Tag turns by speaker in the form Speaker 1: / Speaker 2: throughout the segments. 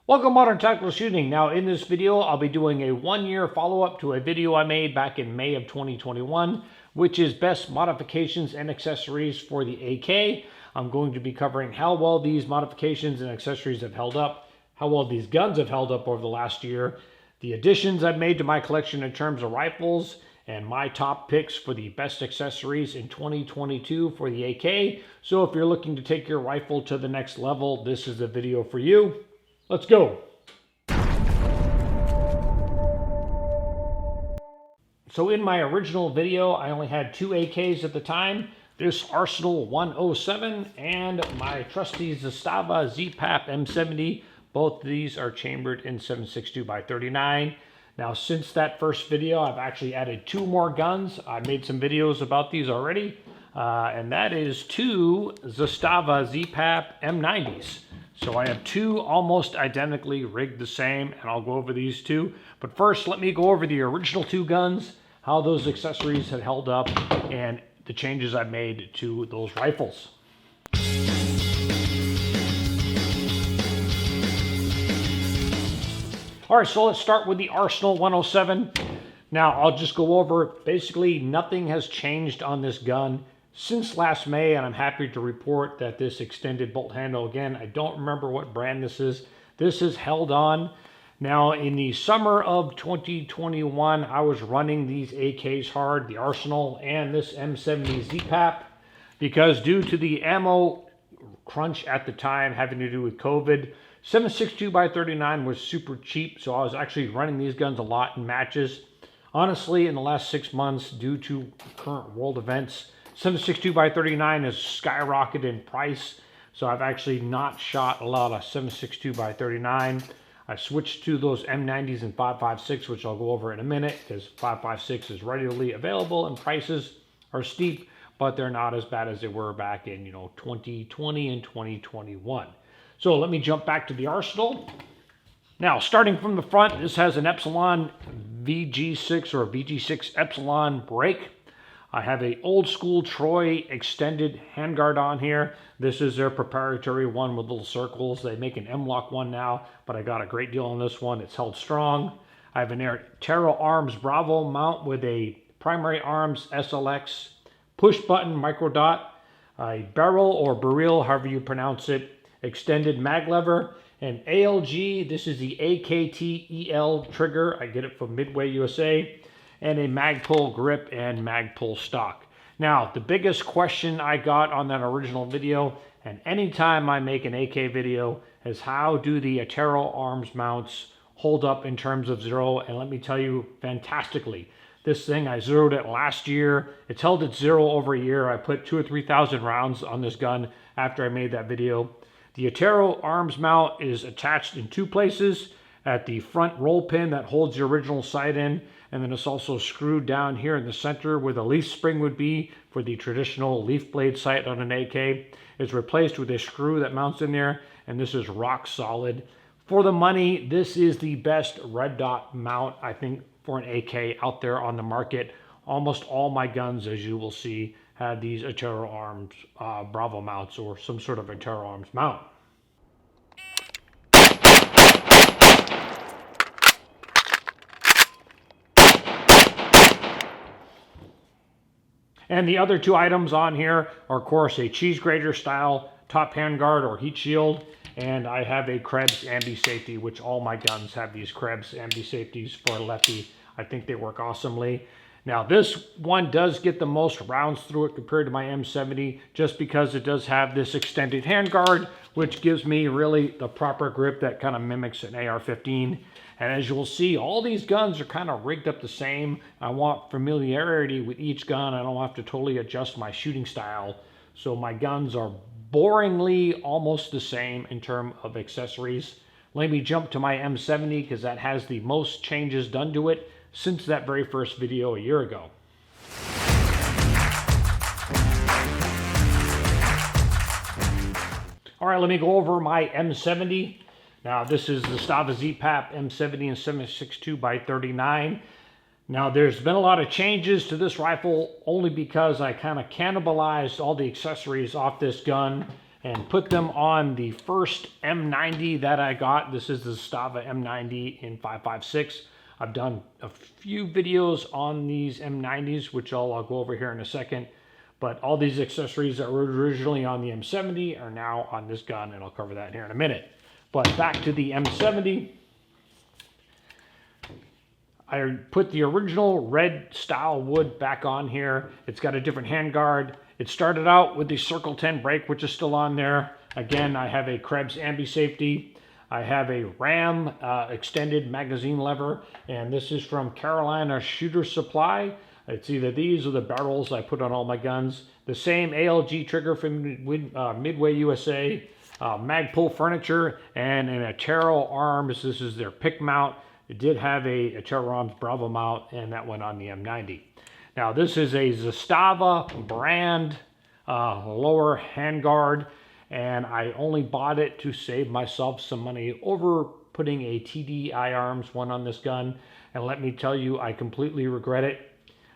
Speaker 1: Welcome Modern Tactical Shooting. Now in this video I'll be doing a 1-year follow-up to a video I made back in May of 2021, which is best modifications and accessories for the AK. I'm going to be covering how well these modifications and accessories have held up, how well these guns have held up over the last year, the additions I've made to my collection in terms of rifles, and my top picks for the best accessories in 2022 for the AK. So if you're looking to take your rifle to the next level, this is the video for you. Let's go. So in my original video, I only had 2 AKs at the time. This Arsenal 107 and my trusty Zastava ZPAP M70. Both of these are chambered in 7.62x39. Now since that first video, I've actually added 2 more guns. I made some videos about these already. And that is 2 Zastava ZPAP M90s. So I have 2 almost identically rigged the same, and I'll go over these 2. But first, let me go over the original 2 guns, how those accessories have held up, and the changes I've made to those rifles. All right, so let's start with the Arsenal 107. Now, I'll just go over, basically nothing has changed on this gun since last May, and I'm happy to report that this extended bolt handle, again, I don't remember what brand this is. This is held on. Now, in the summer of 2021, I was running these AKs hard, the Arsenal and this M70 ZPAP, because due to the ammo crunch at the time having to do with COVID, 7.62x39 was super cheap, so I was actually running these guns a lot in matches. Honestly, in the last 6 months, due to current world events, 7.62x39 has skyrocketed in price, so I've actually not shot a lot of 7.62x39. I switched to those M90s and 5.56, which I'll go over in a minute, because 5.56 is readily available and prices are steep, but they're not as bad as they were back in 2020 and 2021. So let me jump back to the Arsenal. Now, starting from the front, this has an Epsilon VG6 or VG6 Epsilon brake. I have a old school Troy extended handguard on here. This is their proprietary one with little circles. They make an M-Lock one now, but I got a great deal on this one. It's held strong. I have an Attero Arms Bravo mount with a primary arms SLX push button micro dot, a Beryl or Beryl, however you pronounce it, extended mag lever, and ALG. This is the AKT-EL trigger. I get it from Midway USA. And a Magpul grip and Magpul stock. Now, the biggest question I got on that original video, and anytime I make an AK video, is how do the Attero Arms mounts hold up in terms of zero? And let me tell you, fantastically. This thing, I zeroed it last year. It's held at zero over a year. I put 2,000 or 3,000 rounds on this gun after I made that video. The Attero Arms mount is attached in 2 places. At the front roll pin that holds the original sight in, and then it's also screwed down here in the center where the leaf spring would be for the traditional leaf blade sight on an AK. It's replaced with a screw that mounts in there, and this is rock solid. For the money, this is the best red dot mount, I think, for an AK out there on the market. Almost all my guns, as you will see, had these Attero Arms Bravo mounts or some sort of Attero Arms mount. And the other 2 items on here are, of course, a cheese grater style top handguard or heat shield, and I have a Krebs ambi safety, which all my guns have these Krebs ambi safeties for a lefty. I think they work awesomely. Now, this one does get the most rounds through it compared to my M70, just because it does have this extended handguard, which gives me really the proper grip that kind of mimics an AR-15. And as you'll see, all these guns are kind of rigged up the same. I want familiarity with each gun. I don't have to totally adjust my shooting style. So my guns are boringly almost the same in terms of accessories. Let me jump to my M70 because that has the most changes done to it since that very first video a year ago. All right, let me go over my M70. Now, this is the Zastava ZPAP M70 and 7.62x39. Now, there's been a lot of changes to this rifle only because I kind of cannibalized all the accessories off this gun and put them on the first M90 that I got. This is the Zastava M90 in 5.56. I've done a few videos on these M90s, which I'll go over here in a second. But all these accessories that were originally on the M70 are now on this gun, and I'll cover that here in a minute. But back to the M70. I put the original red style wood back on here. It's got a different handguard. It started out with the Circle 10 brake, which is still on there. Again, I have a Krebs ambi safety. I have a Ram extended magazine lever, and this is from Carolina Shooter Supply. It's either these or the Beryls I put on all my guns. The same ALG trigger from Midway USA, Magpul furniture, and an Attero Arms. This is their pick mount. It did have a Attero Arms Bravo mount, and that went on the M90. Now this is a Zastava brand lower handguard, and I only bought it to save myself some money over putting a TDI Arms one on this gun. And let me tell you, I completely regret it.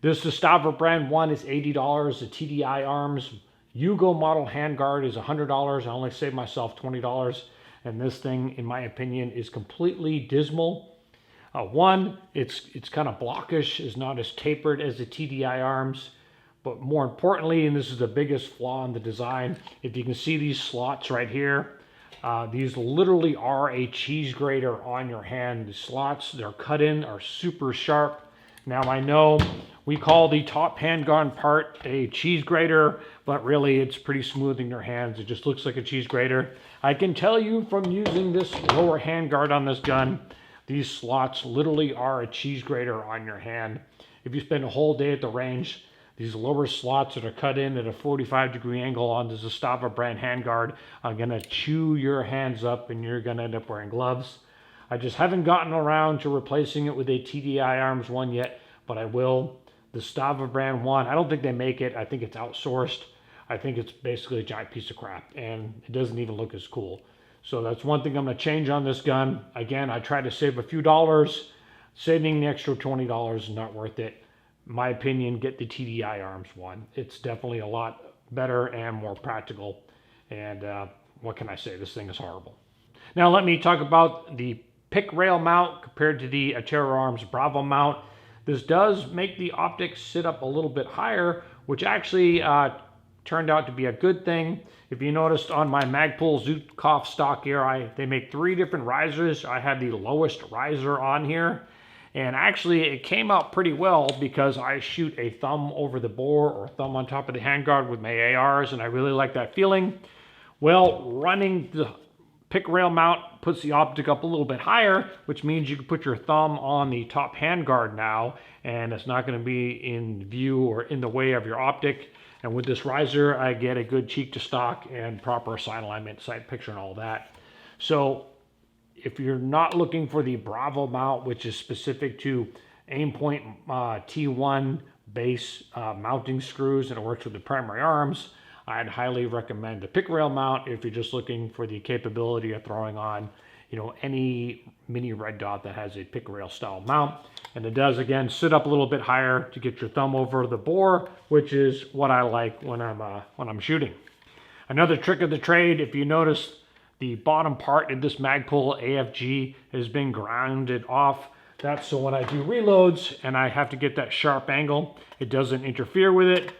Speaker 1: This Zastava brand one is $80. The TDI Arms Hugo model handguard is $100. I only saved myself $20. And this thing, in my opinion, is completely dismal. One, it's kind of blockish, is not as tapered as the TDI Arms. But more importantly, and this is the biggest flaw in the design, if you can see these slots right here, these literally are a cheese grater on your hand. The slots they're cut in are super sharp. Now I know we call the top handgun part a cheese grater, but really it's pretty smooth in your hands. It just looks like a cheese grater. I can tell you from using this lower handguard on this gun, these slots literally are a cheese grater on your hand. If you spend a whole day at the range, these lower slots that are cut in at a 45-degree angle on the Zastava brand handguard are gonna chew your hands up, and you're gonna end up wearing gloves. I just haven't gotten around to replacing it with a TDI Arms one yet, but I will. The Zastava brand one, I don't think they make it. I think it's outsourced. I think it's basically a giant piece of crap, and it doesn't even look as cool. So that's one thing I'm going to change on this gun. Again, I try to save a few dollars. Saving the extra $20 is not worth it. In my opinion, get the TDI Arms one. It's definitely a lot better and more practical. And what can I say? This thing is horrible. Now let me talk about the pick rail mount compared to the Attero Arms Bravo mount. This does make the optics sit up a little bit higher, which actually turned out to be a good thing. If you noticed on my Magpul Zukov stock here, they make 3 different risers. I had the lowest riser on here. And actually it came out pretty well because I shoot a thumb over the bore or thumb on top of the handguard with my ARs, and I really like that feeling. Well, running the pick rail mount puts the optic up a little bit higher, which means you can put your thumb on the top handguard now, and it's not going to be in view or in the way of your optic. And with this riser, I get a good cheek to stock and proper sight alignment, sight picture, and all that. So if you're not looking for the Bravo mount, which is specific to Aimpoint T1 base mounting screws, and it works with the primary arms, I'd highly recommend the pick rail mount if you're just looking for the capability of throwing on, any mini red dot that has a pick rail style mount. And it does, again, sit up a little bit higher to get your thumb over the bore, which is what I like when I'm shooting. Another trick of the trade, if you notice, the bottom part of this Magpul AFG has been grounded off. That's so when I do reloads and I have to get that sharp angle, it doesn't interfere with it.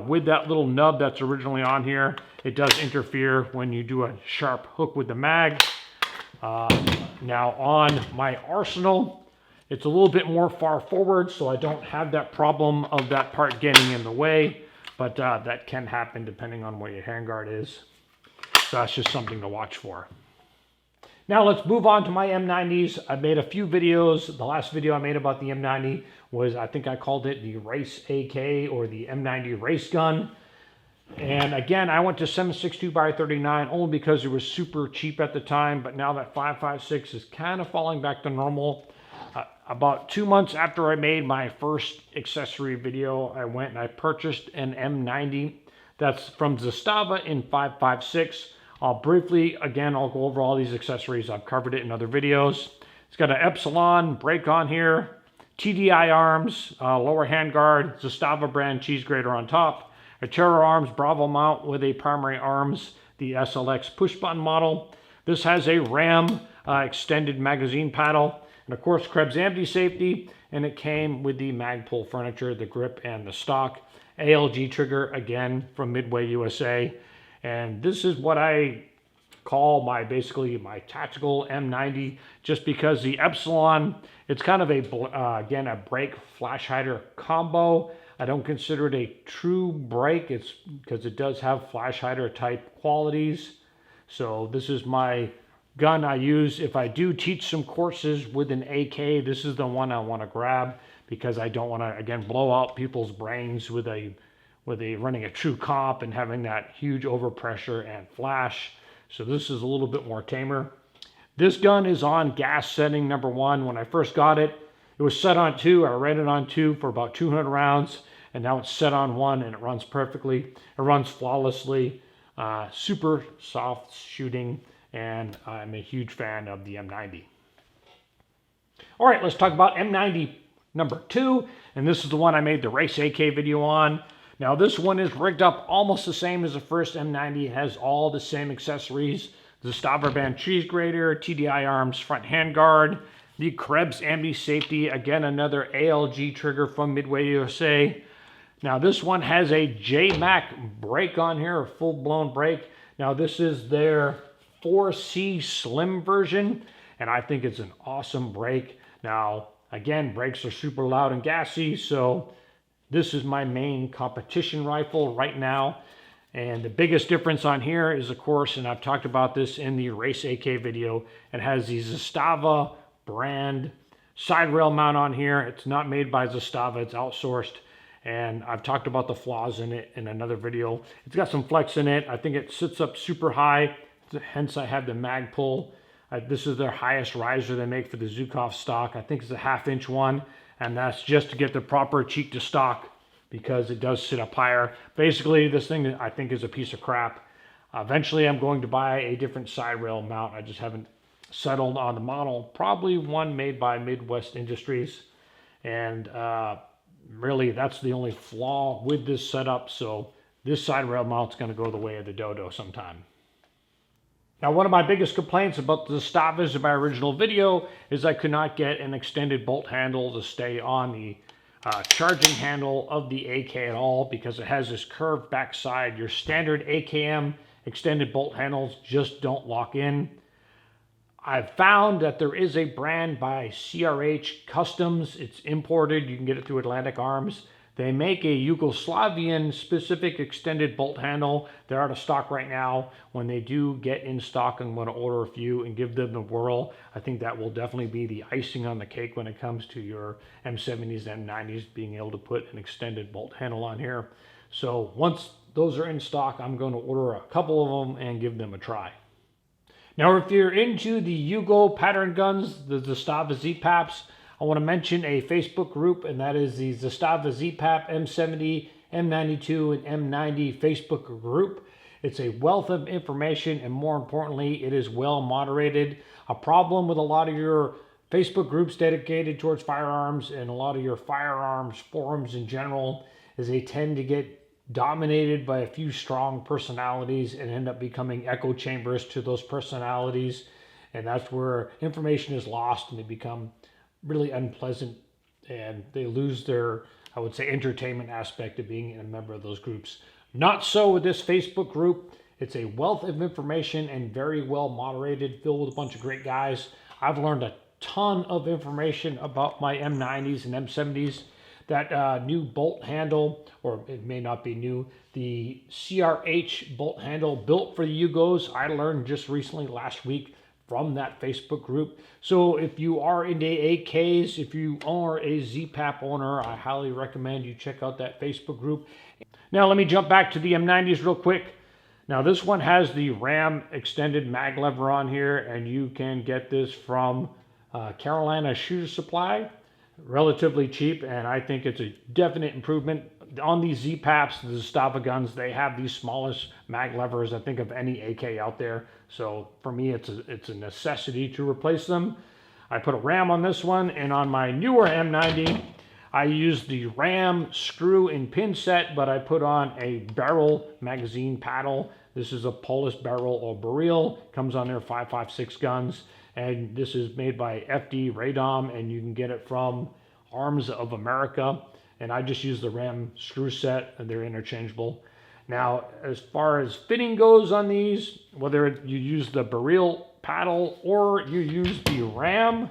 Speaker 1: With that little nub that's originally on here, it does interfere when you do a sharp hook with the mag. Now on my Arsenal, it's a little bit more far forward, so I don't have that problem of that part getting in the way, but that can happen depending on where your handguard is. So that's just something to watch for. Now let's move on to my M90s. I made a few videos. The last video I made about the M90 was, I think I called it the Race AK or the M90 race gun. And again, I went to 7.62x39 only because it was super cheap at the time, but now that 5.56 is kind of falling back to normal. About 2 months after I made my first accessory video, I went and I purchased an M90. That's from Zastava in 5.56. I'll briefly, again, I'll go over all these accessories. I've covered it in other videos. It's got an Epsilon brake on here, TDI Arms, lower handguard, Zastava brand cheese grater on top, Attero Arms Bravo mount with a primary arms. the SLX push button model. This has a RAM extended magazine paddle, and of course Krebs anti-safety, and it came with the Magpul furniture, the grip, and the stock. ALG trigger, again, from Midway USA. And this is what I call basically my tactical M90, just because the Epsilon, it's kind of again, a brake flash hider combo. I don't consider it a true brake, it's because it does have flash hider type qualities. So this is my gun I use if I do teach some courses with an AK. This is the one I want to grab, because I don't want to, again, blow out people's brains with running a true comp and having that huge overpressure and flash. So this is a little bit more tamer. This gun is on gas setting number 1. When I first got it, it was set on 2. I ran it on 2 for about 200 rounds, and now it's set on 1, and it runs perfectly. It runs flawlessly, super soft shooting, and I'm a huge fan of the M90. All right, let's talk about M90 number 2, and this is the one I made the Race AK video on. Now this one is rigged up almost the same as the first M90. It has all the same accessories: the stopper band cheese grater, TDI Arms front handguard, the Krebs anti-safety, again another ALG trigger from Midway USA. Now this one has a JMac brake on here, a full-blown brake. Now this is their 4C Slim version, and I think it's an awesome brake. Now again, brakes are super loud and gassy, so this is my main competition rifle right now. And the biggest difference on here is, of course, and I've talked about this in the Race AK video, it has the Zastava brand side rail mount on here. It's not made by Zastava, it's outsourced. And I've talked about the flaws in it in another video. It's got some flex in it. I think it sits up super high, hence I have the Magpul. This is their highest riser they make for the Zukov stock. I think it's a 1/2-inch one, and that's just to get the proper cheek to stock, because it does sit up higher. Basically, this thing I think is a piece of crap. Eventually, I'm going to buy a different side rail mount. I just haven't settled on the model. Probably one made by Midwest Industries. And really, that's the only flaw with this setup. So this side rail mount's going to go the way of the dodo sometime. Now, one of my biggest complaints about the Zastavas in my original video is I could not get an extended bolt handle to stay on the charging handle of the AK at all, because it has this curved backside. Your standard AKM extended bolt handles just don't lock in. I've found that there is a brand by CRH Customs. It's imported. You can get it through Atlantic Arms. They make a Yugoslavian specific extended bolt handle. They're out of stock right now. When they do get in stock, I'm going to order a few and give them a whirl. I think that will definitely be the icing on the cake when it comes to your M70s, M90s, being able to put an extended bolt handle on here. So once those are in stock, I'm going to order a couple of them and give them a try. Now, if you're into the Yugo pattern guns, the Zastava Z-Paps, I want to mention a Facebook group, and that is the Zastava Z-Pap M70, M92, and M90 Facebook group. It's a wealth of information, and more importantly, it is well moderated. A problem with a lot of your Facebook groups dedicated towards firearms and a lot of your firearms forums in general is they tend to get dominated by a few strong personalities and end up becoming echo chambers to those personalities. And that's where information is lost and they become really unpleasant, and they lose their, I would say, entertainment aspect of being a member of those groups. Not so with this Facebook group. It's a wealth of information and very well moderated, filled with a bunch of great guys. I've learned a ton of information about my M90s and M70s. That new bolt handle, or it may not be new, the CRH bolt handle built for the Yugos, I learned just recently, last week, from that Facebook group. So if you are into AKs, if you are a Z-Pap owner, I highly recommend you check out that Facebook group. Now let me jump back to the M90s real quick. Now this one has the RAM extended mag lever on here, and you can get this from Carolina Shooter Supply. Relatively cheap, and I think it's a definite improvement. On these Z-Paps, the Zastava guns, they have these smallest mag levers, I think, of any AK out there. So for me, it's a necessity to replace them. I put a RAM on this one, and on my newer M90, I used the RAM screw and pin set, but I put on a Beryl magazine paddle. This is a Polish Beryl or Beryl. Comes on there 5.56 guns. And this is made by FD Radom, and you can get it from Arms of America. And I just use the Ram screw set, and they're interchangeable. Now, as far as fitting goes on these, whether you use the Beryl paddle or you use the Ram,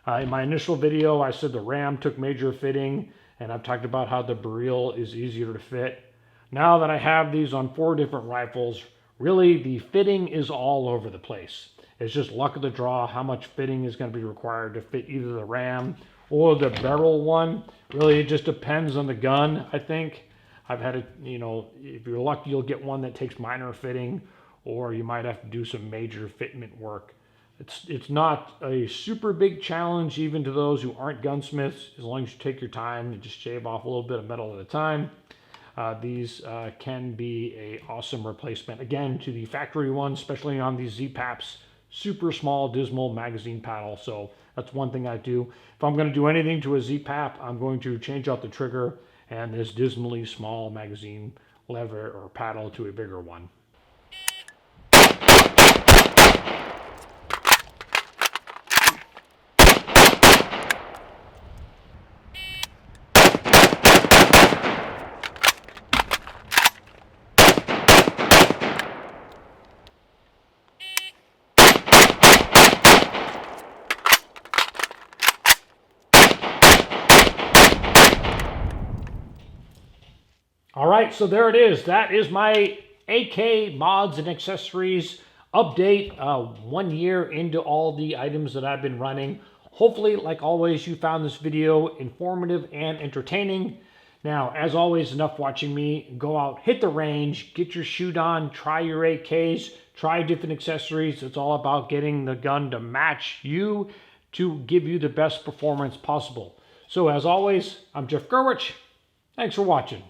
Speaker 1: in my initial video, I said the Ram took major fitting, and I've talked about how the Beryl is easier to fit. Now that I have these on 4 different rifles, really the fitting is all over the place. It's just luck of the draw how much fitting is going to be required to fit either the Ram or the Beryl one. Really, it just depends on the gun, I think. I've had it, you know, if you're lucky, you'll get one that takes minor fitting, or you might have to do some major fitment work. It's not a super big challenge, even to those who aren't gunsmiths, as long as you take your time and just shave off a little bit of metal at a time. These can be an awesome replacement, again, to the factory ones, especially on these Z-Paps. Super small, dismal magazine paddle. So that's one thing I do. If I'm going to do anything to a Z-Pap, I'm going to change out the trigger and this dismally small magazine lever or paddle to a bigger one. All right, so there it is. That is my AK mods and accessories update, 1 year into all the items that I've been running. Hopefully, like always, you found this video informative and entertaining. Now, as always, enough watching me. Go out, hit the range, get your shoot on, try your AKs, try different accessories. It's all about getting the gun to match you, to give you the best performance possible. So as always, I'm Jeff Gerwich. Thanks for watching.